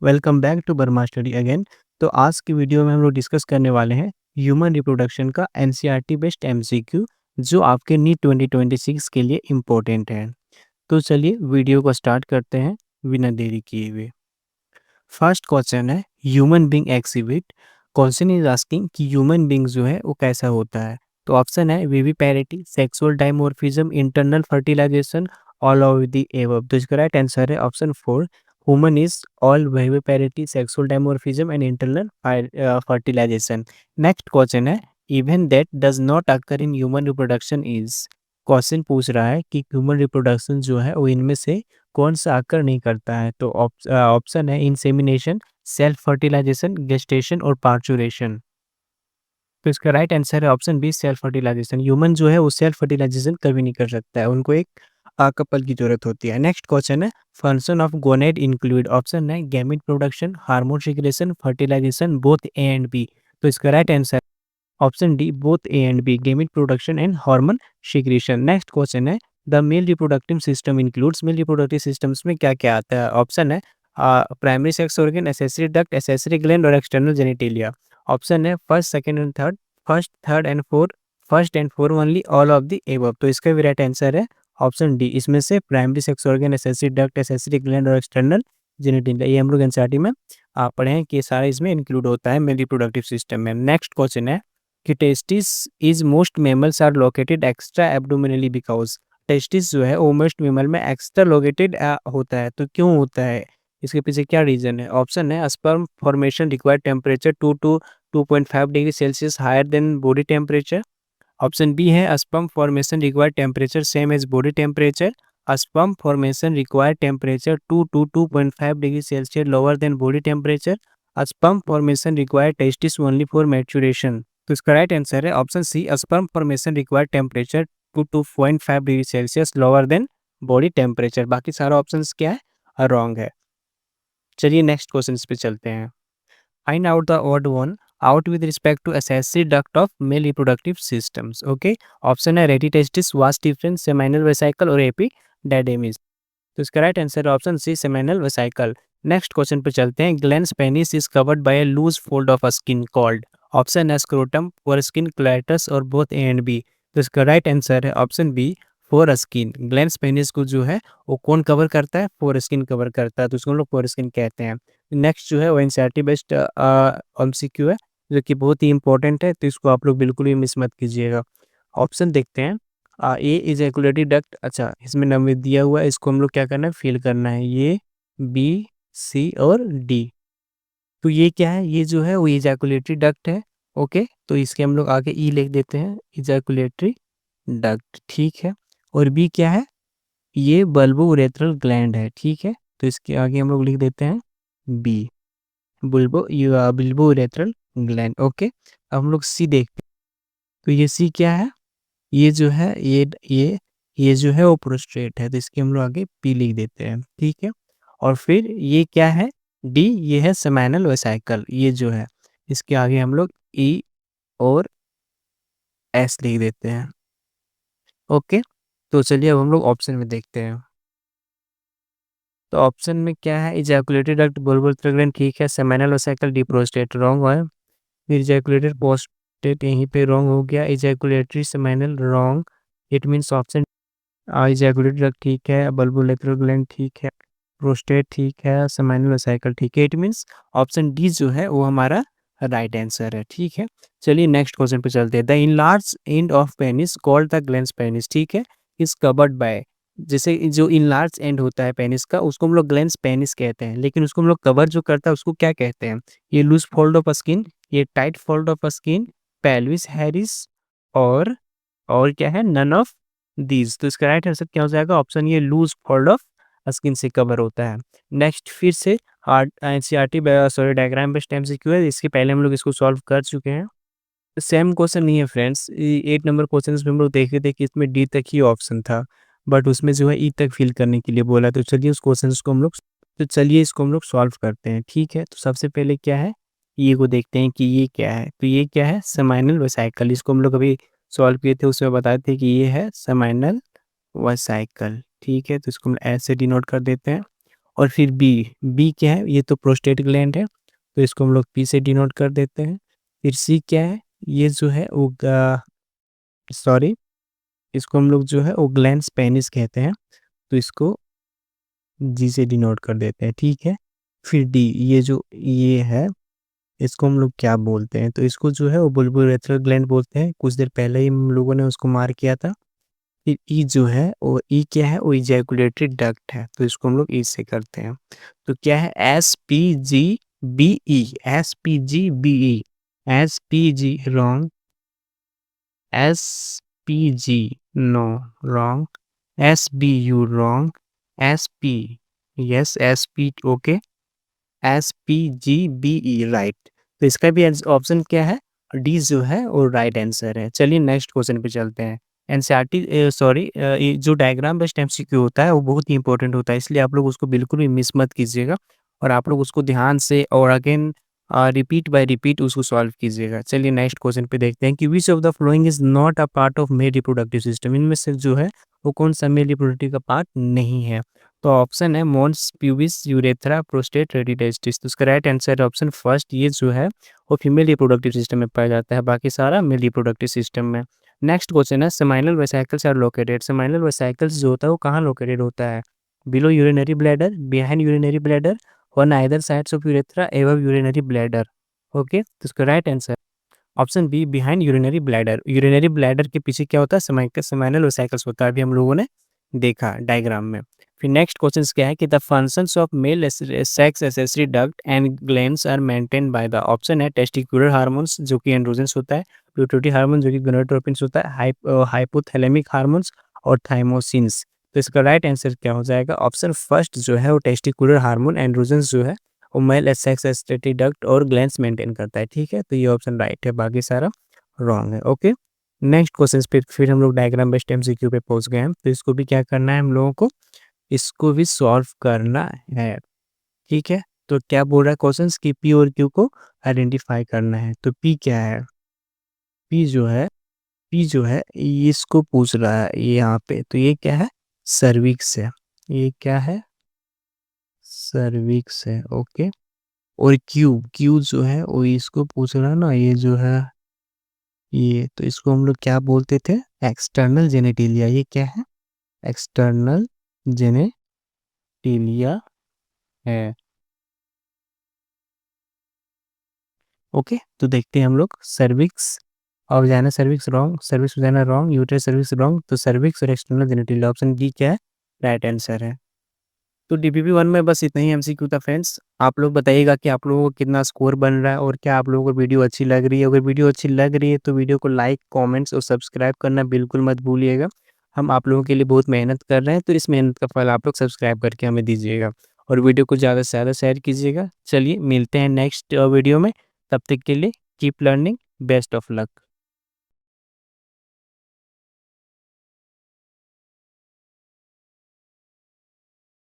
Welcome back to Burma study again. तो आज की वीडियो में हम लोग डिस्कस करने वाले हैं ह्यूमन रिप्रोडक्शन का एनसीईआरटी बेस्ड एमसीक्यू जो आपके नीट 2026 के लिए इम्पोर्टेंट है। तो चलिए वीडियो को स्टार्ट करते हैं बिना देरी किए हुए। फर्स्ट क्वेश्चन है human being exhibit. Question is asking कि ह्यूमन बीइंग जो है वो कैसा होता है। तो ऑप्शन है viviparity, sexual dimorphism, internal fertilisation, all of the above. तो इसका राइट आंसर है option 4। Human is all viviparity, sexual dimorphism and internal fertilisation. Next question है even that does not occur in human reproduction is. Question पूछ रहा है कि human reproduction जो है वो इनमें से कौन सा आकर नहीं करता है। तो ऑप्शन है इंसेमिनेशन, सेल्फ फर्टिलाइजेशन, गेस्टेशन और पार्चुरेशन। तो इसका राइट आंसर है option B, self fertilisation. Human जो है वो सेल्फ फर्टिलाइजेशन कभी नहीं कर सकता है, उनको एक कपल की जरूरत होती है। नेक्स्ट क्वेश्चन है function of gonad include. Option है gamete production, hormone secretion, fertilisation, both A and B. तो इसका right answer option D, both A and B, gamete production and hormone secretion. Next question है the male reproductive system includes. Male reproductive systems में क्या क्या आता है। Option है primary sex organ, accessory duct, accessory gland और external genitalia. Option है first, second and third, first, third and fourth, first and four only, all of the above. तो इसका भी राइट आंसर है ऑप्शन डी, इसमें से primary sex organ, accessory duct, accessory gland और external genitalia. ये हम लोग एनसीईआरटी में पढ़े हैं कि ये सारा इसमें इंक्लूड होता है मेल रिप्रोडक्टिव सिस्टम में। नेक्स्ट क्वेश्चन है कि testis is most mammals are located extra abdominally because. Testis जो है वो मोस्ट मेमल में एक्स्ट्रा लोकेटेड होता है, तो क्यों होता है, इसके पीछे क्या रीजन है। ऑप्शन है sperm formation required temperature 2 to 2.5 degree Celsius higher than body temperature. Option B है sperm formation required temperature same as body temperature. Sperm formation required temperature 2 to 2.5 degree Celsius lower than body temperature. Sperm formation required testis only for maturation. तो इसका right answer है option C, sperm formation required temperature 2.5 degree Celsius lower than body temperature. बाकी सारा options क्या है, wrong है। चलिए next question पे चलते हैं। Find out the odd one out with respect to accessory duct of male reproductive systems. Okay, option है rete testis, vas deferens, seminal vesicle और एपिडाइडेमिस। तो इसका राइट आंसर है option C, seminal vesicle. Next question पे चलते हैं। Glans penis is covered by a loose fold of skin called. Option है scrotum, foreskin, clitoris और बोथ ए एंड बी। तो इसका राइट आंसर है option B, foreskin. Glans penis को जो है वो कौन कवर करता है, फोर स्किन कवर करता है, तो उसको हम लोग फोर स्किन कहते हैं। नेक्स्ट जो है वो एनसीईआरटी बेस्ड एमसीक्यू है जो कि बहुत ही इंपॉर्टेंट है, तो इसको आप लोग बिल्कुल भी मिस मत कीजिएगा। ऑप्शन देखते हैं। ए इजैकुलेटरी डक्ट, अच्छा इसमें नंबर दिया हुआ है, इसको हम लोग क्या करना है, फिल करना है। ये बी, सी और डी। तो ये क्या है, ये जो है वो इजैकुलेटरी डक्ट है। ओके, तो इसके हम लोग आगे ई लिख देते हैं, इजैकुलेटरी डक्ट, ठीक है। और बी क्या है, ये बल्बो उरेथ्रल ग्लैंड है, ठीक है। तो इसके आगे हम लोग लिख देते हैं बी, बिल्बो उरेथ्रल ग्लैंड। ओके, अब हम लोग सी देखते हैं। तो ये सी क्या है, ये जो है ये जो है वो प्रोस्टेट है, तो इसके हम लोग आगे पी लिख देते हैं, ठीक है। और फिर ये क्या है, डी, ये है सेमाइनल वेसिकल, ये जो है इसके आगे हम लोग ई और एस लिख देते हैं। ओके, तो चलिए अब हम लोग ऑप्शन में देखते हैं। तो ऑप्शन में क्या है, इजैकुलेटेड डक्ट, बुलबुल ग्लैंड, ठीक है। Seminal vesicle, D prostate wrong है। फिर इजैकुलेटेड प्रोस्टेट यहीं पे रॉन्ग हो गया। Ejaculatory seminal wrong, it means option ejaculated duct ठीक है, बल्बुल ग्लैंड ठीक है, प्रोस्टेट ठीक है, सेमाइनल वेसिकल ठीक है। इट मीन्स ऑप्शन डी जो है वो हमारा राइट आंसर है, ठीक है। चलिए नेक्स्ट क्वेश्चन पे चलते हैं। The enlarge end of penis called the glans penis, ठीक है, इज कवर्ड बाय। जैसे जो इनलार्ज एंड होता है पेनिस का उसको हम लोग ग्लैंस पेनिस कहते हैं, लेकिन उसको हम लोग कवर जो करता है उसको क्या कहते हैं। ये लूज फोल्ड ऑफ स्किन, ये tight fold of skin, pelvis Harris और क्या है, नन ऑफ दीज। तो इसका राइट आंसर क्या हो जाएगा, ऑप्शन ये लूज फोल्ड ऑफ स्किन से कवर होता है। नेक्स्ट फिर से NCERT sorry diagram based MCQ है, इसके पहले हम लोग इसको सॉल्व कर चुके हैं। सेम क्वेश्चन नहीं है फ्रेंड्स, 8 नंबर क्वेश्चन में हम लोग देखे थे कि इसमें डी तक ही ऑप्शन था, बट उसमें जो है ई तक फिल करने के लिए बोला। तो चलिए उस क्वेश्चन को हम लोग सॉल्व करते हैं, ठीक है। तो सबसे पहले क्या है, ये को देखते हैं कि ये क्या है। तो ये क्या है, सेमाइनल वेसिकल, इसको हम लोग अभी सॉल्व किए थे, उसमें बताए थे कि ये है सेमाइनल वेसिकल, ठीक है। तो इसको हम ऐसे डिनोट कर देते हैं। और फिर बी क्या है, ये तो प्रोस्टेट ग्लैंड है, तो इसको हम लोग पी से डिनोट कर देते हैं। फिर सी क्या है, ये जो है वो सॉरी, इसको हम लोग जो है वो ग्लैंड्स पेनिस कहते हैं, तो इसको जी से डिनोट कर देते हैं, ठीक है। फिर डी, ये जो ये है, इसको हम लोग क्या बोलते हैं, तो इसको जो है वो बुलबुल रेथ्रल ग्लैंड बोलते हैं, कुछ देर पहले ही हम लोगों ने उसको मार किया था। फिर ई जो है वो ई क्या है, वो इजैकुलेटरी डक्ट है, तो इसको हम लोग ई से करते हैं। तो क्या है, S P G B E, S P G B E, S P G wrong, S P G no wrong, S B U wrong, S P yes, S P okay, S P G B E right. तो इसका भी option क्या है, D जो है वो right answer है। चलिए नेक्स्ट क्वेश्चन पे चलते हैं। एनसीईआरटी सॉरी, ये जो डायग्राम बेस्ड एमसीक्यू होता है वो बहुत ही इंपॉर्टेंट होता है, इसलिए आप लोग उसको बिल्कुल भी मिस मत कीजिएगा और आप लोग उसको ध्यान से और अगेन रिपीट बाय रिपीट उसको सॉल्व कीजिएगा। चलिए नेक्स्ट क्वेश्चन पे देखते हैं कि which of the following is not a part of male reproductive system, इनमें से जो है वो कौन सा मेल रिप्रोडक्टिव का पार्ट नहीं है। तो ऑप्शन है मोन्स, प्यूबिस, यूरेथ्रा, प्रोस्टेट, रेडिटेस्टिस। तो इसका राइट आंसर है ऑप्शन फर्स्ट, ये जो है वो फीमेल रिप्रोडक्टिव सिस्टम में पाया जाता है, बाकी सारा मेल रिप्रोडक्टिव सिस्टम में। नेक्स्ट क्वेश्चन है seminal vesicles are located, seminal vesicles जो होता है वो कहाँ लोकेटेड होता है, below urinary bladder, behind urinary bladder, on either sides of urethra, above urinary bladder. Okay, तो इसका right answer option B, behind urinary bladder. Urinary bladder के पीछे क्या होता है, सेमाइनल वेसिकल्स होता है, अभी हम लोगों ने देखा डायग्राम में। फिर नेक्स्ट क्वेश्चन क्या है कि the functions of male sex accessory duct and glands are maintain by the, option है टेस्टिकुलर हार्मोन्स जो कि एंड्रोजन्स होता है, प्यूटरी हार्मोन जो कि गोनाडोट्रोपिन्स होता है, हाइपोथैलेमिक हार्मोन्स और थाइमोसिन्स। तो इसका राइट आंसर क्या हो जाएगा, ऑप्शन फर्स्ट जो है वो टेस्टिकुलर हार्मोन एंड्रोजन्स जो है वो मेल सेक्स एसेसरी डक्ट और ग्लैंड्स मेंटेन करता है, ठीक है। तो ये ऑप्शन राइट है, बाकी सारा रॉन्ग है। ओके, नेक्स्ट क्वेश्चन पे फिर हम लोग डायग्राम बेस्ड एमसीक्यू पे पहुंच गए हैं, तो इसको भी क्या करना है हम लोगों को, इसको भी सॉल्व करना है, ठीक है। तो क्या बोल रहा है क्वेश्चंस कि पी और क्यू को आइडेंटिफाई करना है। तो पी क्या है, पी जो है, पी जो है इसको पूछ रहा है ये यहाँ पे, तो ये क्या है, सर्विक्स है, ये क्या है, सर्विक्स है, ओके। और क्यू, क्यू जो है वो इसको पूछ रहा है ना, ये जो है ये, तो इसको हम लोग क्या बोलते थे, एक्सटर्नल जेनेटिलिया, ये क्या है, एक्सटर्नल जेनेटिलिया है। ओके, तो देखते हैं हम लोग सर्विक्स और vagina cervix wrong, cervix vagina wrong, uterus cervix wrong, तो सर्विक्स और एक्सटर्नल जेनिटल ऑप्शन डी क्या है, राइट आंसर है। तो डीपीपी 1 में बस इतना ही एमसीक्यू था फ्रेंड्स। आप लोग बताइएगा कि आप लोगों को कितना स्कोर बन रहा है और क्या आप लोगों को वीडियो अच्छी लग रही है। अगर वीडियो अच्छी लग रही है तो वीडियो को लाइक, कमेंट्स और सब्सक्राइब करना बिल्कुल मत भूलिएगा। हम आप लोगों के लिए बहुत मेहनत कर रहे हैं, तो इस मेहनत का फल आप लोग सब्सक्राइब करके हमें दीजिएगा और वीडियो को ज़्यादा से ज़्यादा शेयर कीजिएगा। चलिए मिलते हैं नेक्स्ट वीडियो में, तब तक के लिए keep learning, best of luck.